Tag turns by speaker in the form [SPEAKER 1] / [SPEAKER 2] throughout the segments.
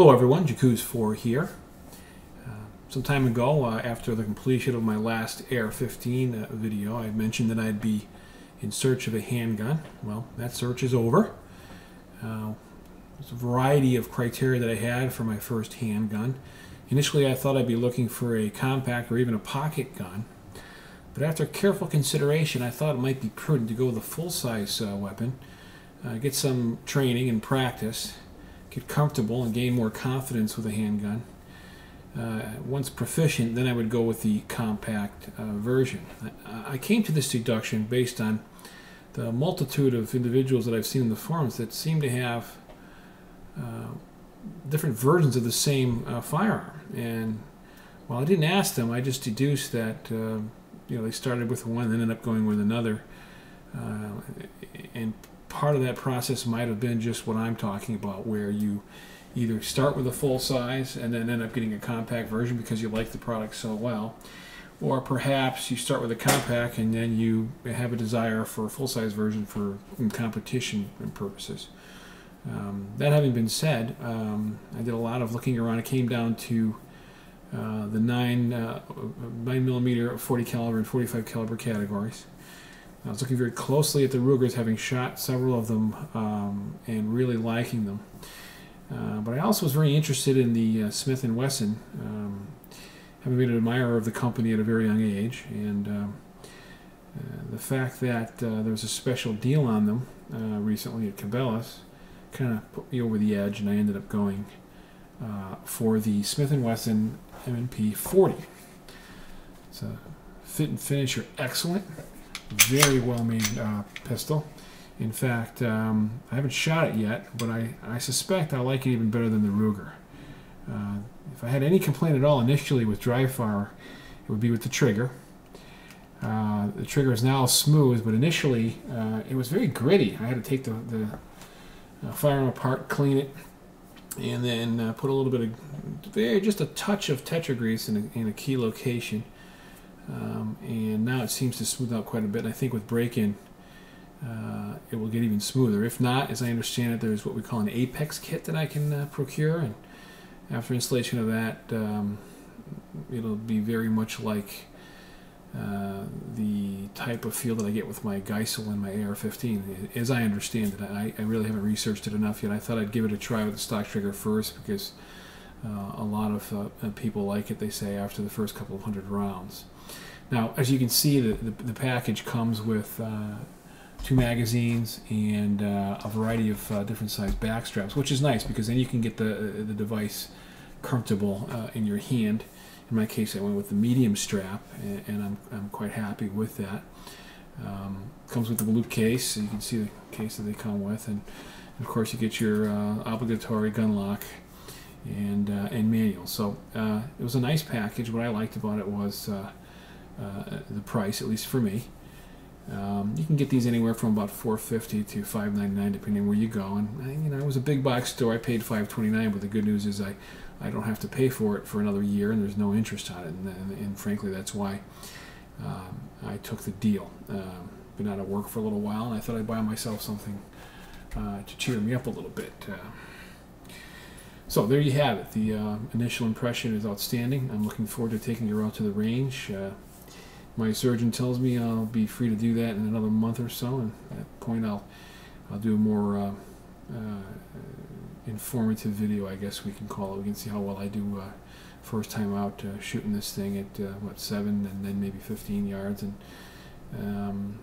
[SPEAKER 1] Hello everyone, Jacuz4 here. Some time ago, after the completion of my last AR-15 video, I mentioned that I'd be in search of a handgun. Well, that search is over. There's a variety of criteria that I had for my first handgun. Initially, I thought I'd be looking for a compact or even a pocket gun. But after careful consideration, I thought it might be prudent to go with a full-size weapon, get some training and practice, get comfortable and gain more confidence with a handgun. Once proficient, then I would go with the compact version. I came to this deduction based on the multitude of individuals that I've seen in the forums that seem to have different versions of the same firearm. And while I didn't ask them, I just deduced that they started with one and ended up going with another. And part of that process might have been just what I'm talking about, where you either start with a full size and then end up getting a compact version because you like the product so well, or perhaps you start with a compact and then you have a desire for a full-size version for competition purposes. That having been said, I did a lot of looking around. It came down to the 9mm, 40 caliber, and 45 caliber categories. I was looking very closely at the Rugers, having shot several of them and really liking them. But I also was very interested in the Smith and Wesson, having been an admirer of the company at a very young age, and the fact that there was a special deal on them recently at Cabela's kind of put me over the edge, and I ended up going for the Smith and Wesson M&P 40. It's a fit and finish are excellent. Very well made pistol. In fact, I haven't shot it yet, but I suspect I like it even better than the Ruger. If I had any complaint at all initially with dry fire, it would be with the trigger. The trigger is now smooth, but initially it was very gritty. I had to take the firearm apart, clean it, and then put a little bit of just a touch of Tetra grease in a key location. And now it seems to smooth out quite a bit. And I think with break-in, it will get even smoother. If not, as I understand it, there's what we call an Apex kit that I can procure, and after installation of that, it'll be very much like the type of feel that I get with my Geisel and my AR-15. As I understand it, I really haven't researched it enough yet. I thought I'd give it a try with the stock trigger first because a lot of people like it, they say, after the first couple of hundred rounds. Now, as you can see, the package comes with 2 magazines and a variety of different size back straps, which is nice because then you can get the device comfortable in your hand. In my case, I went with the medium strap, and I'm quite happy with that. Comes with the blue case, so you can see the case that they come with, and of course you get your obligatory gun lock and manual. So it was a nice package. What I liked about it was the price, at least for me. You can get these anywhere from about $4.50 to $5.99 depending where you go. And it was a big box store. I paid $5.29, but the good news is I don't have to pay for it for another year, and there's no interest on it. And frankly, that's why I took the deal. Been out of work for a little while, and I thought I'd buy myself something to cheer me up a little bit. So there you have it. The initial impression is outstanding. I'm looking forward to taking her out to the range. My surgeon tells me I'll be free to do that in another month or so, and at that point I'll do a more informative video, I guess we can call it. We can see how well I do first time out shooting this thing at 7 and then maybe 15 yards, and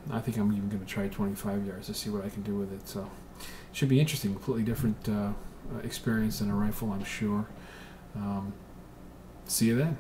[SPEAKER 1] I think I'm even going to try 25 yards to see what I can do with it. So it should be interesting, completely different experience than a rifle, I'm sure. See you then.